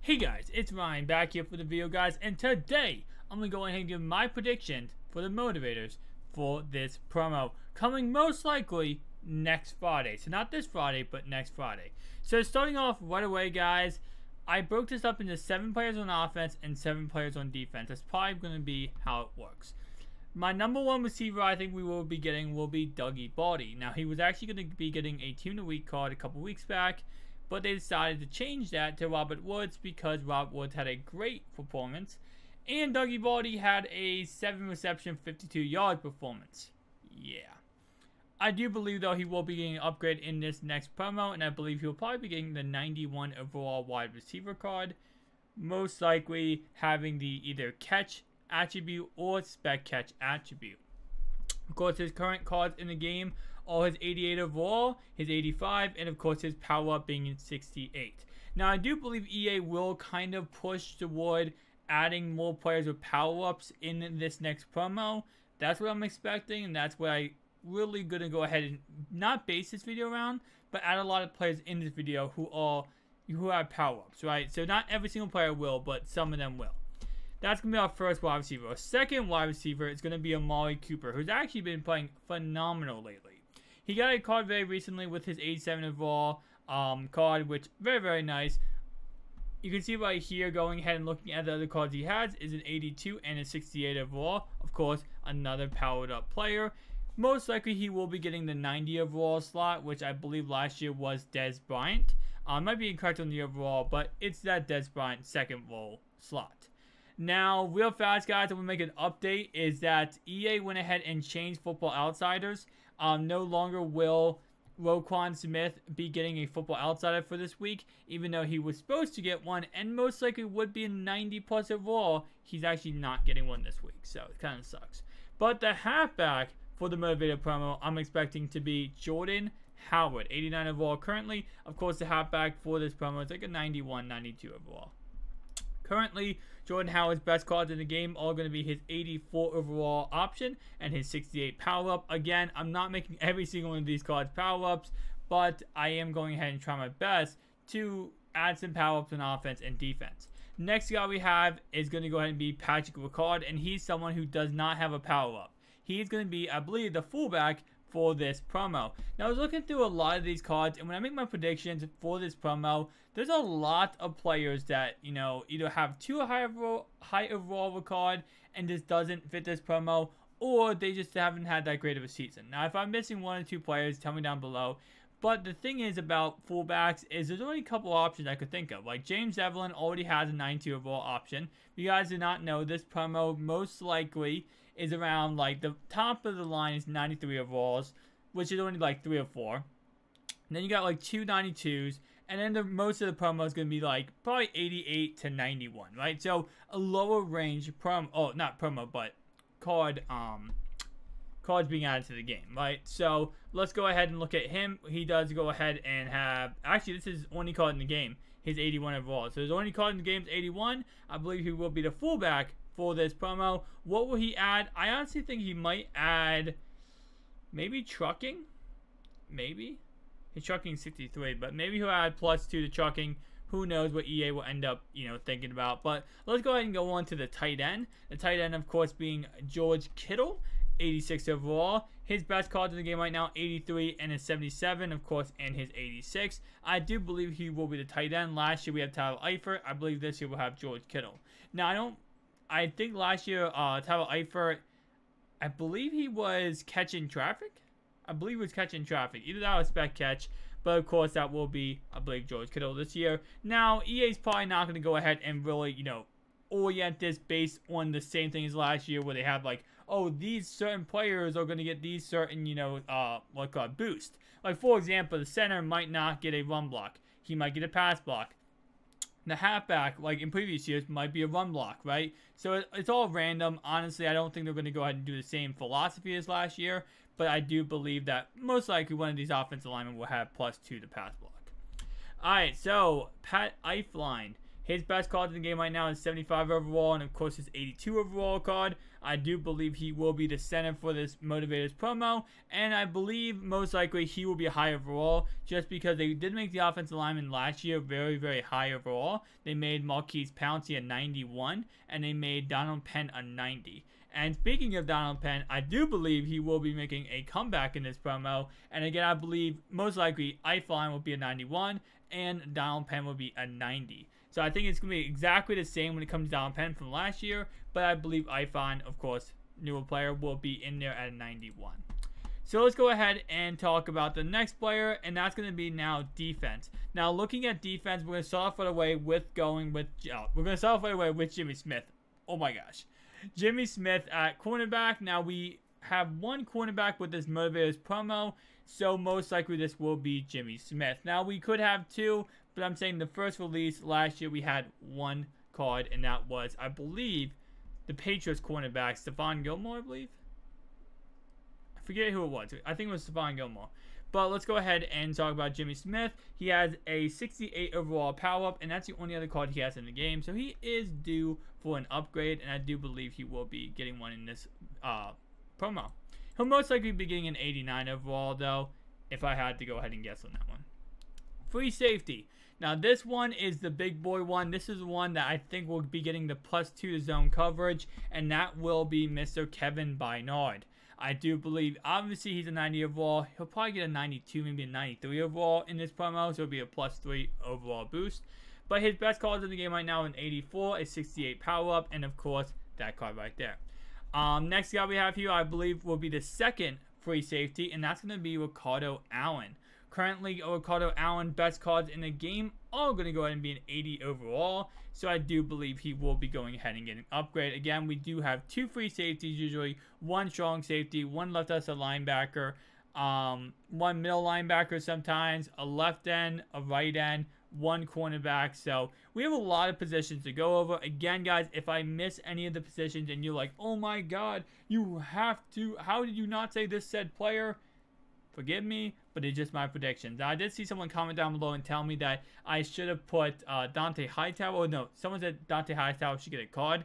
Hey guys, it's Ryan back here for the video, guys, and today I'm going to go ahead and give my predictions for the motivators for this promo coming most likely next Friday. So not this Friday, but next Friday. So starting off right away, guys, I broke this up into 7 players on offense and 7 players on defense. That's probably going to be how it works. My number 1 receiver I think we will be getting will be G.O.A.T. Now, he was actually going to be getting a Team of the Week card a couple weeks back, but they decided to change that to Robert Woods because Robert Woods had a great performance, and G.O.A.T. had a 7 reception, 52-yard performance. Yeah. I do believe, though, he will be getting an upgrade in this next promo, and I believe he'll probably be getting the 91 overall wide receiver card, most likely having the either catch attribute or spec catch attribute. Of course, his current cards in the game are his 88 overall, his 85, and of course his power up being in 68. Now, I do believe EA will kind of push toward adding more players with power ups in this next promo. That's what I'm expecting, and that's what I really gonna go ahead and not base this video around, but add a lot of players in this video who have power ups, right? So not every single player will, but some of them will. That's going to be our first wide receiver. Our second wide receiver is going to be a Malik Cooper, who's actually been playing phenomenal lately. He got a card very recently with his 87 overall card, which very, very nice. You can see right here, going ahead and looking at the other cards he has, is an 82 and a 68 overall. Of course, another powered up player. Most likely he will be getting the 90 overall slot, which I believe last year was Dez Bryant. Might be incorrect on the overall, but it's that Dez Bryant second role slot. Now, real fast, guys, I'm going to make an update, is that EA went ahead and changed Football Outsiders. No longer will Roquan Smith be getting a Football Outsider for this week, even though he was supposed to get one, and most likely would be a 90 plus overall. He's actually not getting one this week, so it kind of sucks. But the halfback for the Motivator promo, I'm expecting to be Jordan Howard, 89 overall currently. Of course, the halfback for this promo is like a 91, 92 overall. Currently, Jordan Howard's best cards in the game are going to be his 84 overall option and his 68 power-up. Again, I'm not making every single one of these cards power-ups, but I am going ahead and try my best to add some power-ups on offense and defense. Next guy we have is going to go ahead and be Patrick Ricard, and he's someone who does not have a power-up. He's going to be, I believe, the fullback for this promo. Now, I was looking through a lot of these cards, and when I make my predictions for this promo, there's a lot of players that, you know, either have too high overall of a card and just doesn't fit this promo, or they just haven't had that great of a season. Now, if I'm missing 1 or 2 players, tell me down below. But the thing is about fullbacks is there's only a couple options I could think of. Like James Evelyn already has a 92 overall option. If you guys do not know, this promo most likely is around, like, the top of the line is 93 overalls, which is only like 3 or 4. And then you got like 2 92s, and then most of the promo is going to be like probably 88 to 91, right? So a lower range promo, oh, not promo, but cards being added to the game, right? So let's go ahead and look at him. He does go ahead and have, actually this is only card in the game, his 81 overall. So his only card in the game is 81. I believe he will be the fullback for this promo. What will he add? I honestly think he might add maybe trucking. Maybe. His trucking 63, but maybe he'll add +2 to trucking. Who knows what EA will end up, you know, thinking about. But let's go ahead and go on to the tight end. The tight end, of course, being George Kittle, 86 overall. His best cards in the game right now, 83 and his 77, of course, and his 86. I do believe he will be the tight end. Last year we had Tyler Eifert. I believe this year we'll have George Kittle. Now, I think last year, Tyler Eifert, I believe he was catching traffic. I believe he was catching traffic. Either that or spec catch. But, of course, that will be, I believe, George Kittle this year. Now, EA's probably not going to go ahead and really, you know, orient this based on the same thing as last year where they have, like, oh, these certain players are going to get these certain, you know, boost. Like, for example, the center might not get a run block. He might get a pass block. The halfback, like in previous years, might be a run block, right? So it's all random. Honestly, I don't think they're going to go ahead and do the same philosophy as last year, but I do believe that most likely one of these offensive linemen will have +2 to pass block. Alright, so Pat Eifline. His best card in the game right now is 75 overall, and of course his 82 overall card. I do believe he will be the center for this Motivators promo, and I believe most likely he will be high overall, just because they did make the offensive lineman last year very, very high overall. They made Marquise Pouncey a 91, and they made Donald Penn a 90. And speaking of Donald Penn, I do believe he will be making a comeback in this promo. And again, I believe most likely Ifline will be a 91 and Donald Penn will be a 90. So I think it's going to be exactly the same when it comes to Donald Penn from last year. But I believe Ifline, of course, newer player, will be in there at a 91. So let's go ahead and talk about the next player, and that's going to be now defense. Now looking at defense, we're going to start off right away with Jimmy Smith. Oh my gosh. Jimmy Smith at cornerback. Now we have one cornerback with this Motivators promo, so most likely this will be Jimmy Smith. Now we could have two, but I'm saying the first release last year we had one card, and that was, I believe, the Patriots cornerback, Stephon Gilmore, I believe. I forget who it was. I think it was Stephon Gilmore. But let's go ahead and talk about Jimmy Smith. He has a 68 overall power up, and that's the only other card he has in the game. So he is due for an upgrade, and I do believe he will be getting one in this promo. He'll most likely be getting an 89 overall, though, if I had to go ahead and guess on that one. Free safety. Now this one is the big boy one. This is one that I think will be getting the +2 to zone coverage, and that will be Mr. Kevin Bynard. I do believe, obviously, he's a 90 overall. He'll probably get a 92, maybe a 93 overall in this promo, so it'll be a +3 overall boost. But his best cards in the game right now, an 84, a 68 power up, and of course, that card right there. Next guy we have here, I believe, will be the second free safety, and that's going to be Ricardo Allen. Currently, Ricardo Allen, best cards in the game, all going to go ahead and be an 80 overall. So I do believe he will be going ahead and getting an upgrade. Again, we do have two free safeties usually, one strong safety, one left outside linebacker, one middle linebacker sometimes, a left end, a right end, one cornerback. So we have a lot of positions to go over. Again, guys, if I miss any of the positions and you're like, oh my god, you have to, how did you not say this said player? Forgive me, but it's just my predictions. Now, I did see someone comment down below and tell me that I should have put Dante Hightower. Oh, no, someone said Dante Hightower should get a card.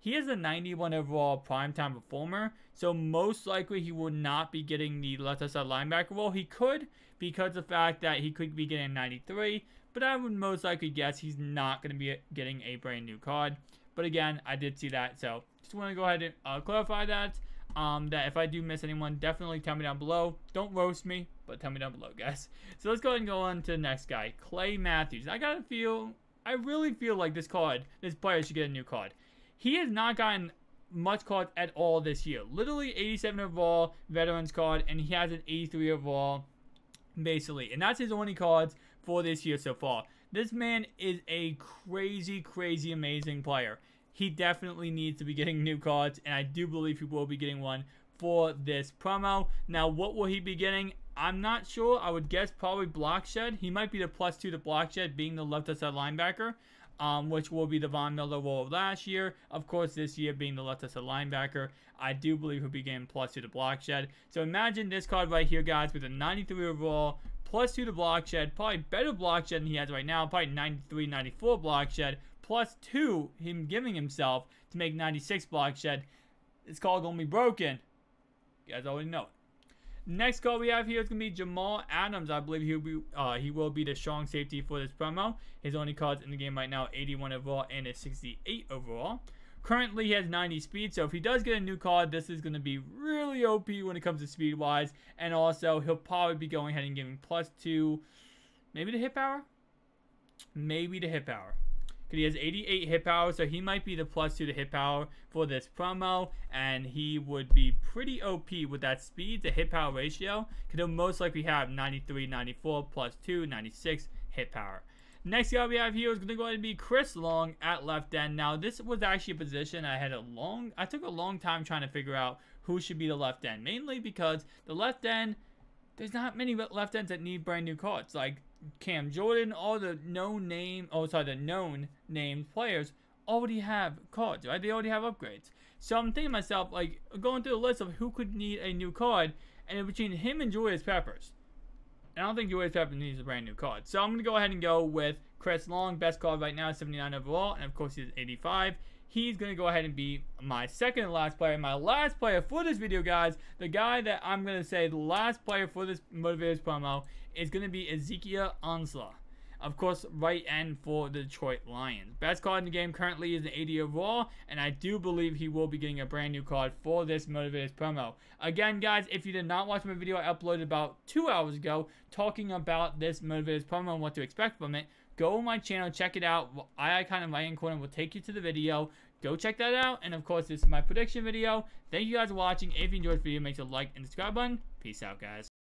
He is a 91 overall primetime performer, so most likely he will not be getting the left outside linebacker role. He could, because of the fact that he could be getting a 93, but I would most likely guess he's not going to be getting a brand new card. But again, I did see that, so just want to go ahead and clarify that. That if I do miss anyone, definitely tell me down below. Don't roast me, but tell me down below, guys. So let's go ahead and go on to the next guy, Clay Matthews. I really feel like this player should get a new card. He has not gotten much cards at all this year. Literally 87 overall veterans card, and he has an 83 overall, basically. And that's his only cards for this year so far. This man is a crazy, crazy amazing player. He definitely needs to be getting new cards, and I do believe he will be getting one for this promo. Now, what will he be getting? I'm not sure. I would guess probably block shed. He might be the +2 to block shed, being the left outside linebacker, which will be the Von Miller role of last year. Of course, this year being the left outside linebacker, I do believe he'll be getting +2 to block shed. So imagine this card right here, guys, with a 93 overall, +2 to block shed, probably better block shed than he has right now, probably 93, 94 block shed, +2, him giving himself to make 96 block shed. This card gonna be broken. You guys already know it. Next card we have here is gonna be Jamal Adams. I believe he will be the strong safety for this promo. His only cards in the game right now, 81 overall and a 68 overall. Currently, he has 90 speed, so if he does get a new card, this is going to be really OP when it comes to speed-wise. And also, he'll probably be going ahead and giving +2, maybe to hit power? Maybe to hit power. Because he has 88 hit power, so he might be the +2 to hit power for this promo. And he would be pretty OP with that speed to hit power ratio. Because he'll most likely have 93, 94, +2, 96 hit power. Next guy we have here is going to go ahead and be Chris Long at left end. Now, this was actually a position I took a long time trying to figure out who should be the left end. Mainly because the left end, there's not many left ends that need brand new cards. Like Cam Jordan, all the known named players already have cards, right? They already have upgrades. So I'm thinking to myself, like, going through the list of who could need a new card, and between him and Julius Peppers, I don't think G.O.A.T needs a brand new card. So I'm going to go ahead and go with Chris Long, best card right now, 79 overall, and of course he's 85. He's going to go ahead and be my second to last player. My last player for this video, guys, the guy that I'm going to say the last player for this Motivators promo is going to be Ezekiel Ansah. Of course, right end for the Detroit Lions. Best card in the game currently is an 80 overall, and I do believe he will be getting a brand new card for this Motivators promo. Again, guys, if you did not watch my video I uploaded about 2 hours ago talking about this Motivators promo and what to expect from it, go on my channel, check it out. Icon in my right-hand corner will take you to the video. Go check that out. And of course, this is my prediction video. Thank you guys for watching. If you enjoyed the video, make sure to like and subscribe button. Peace out, guys.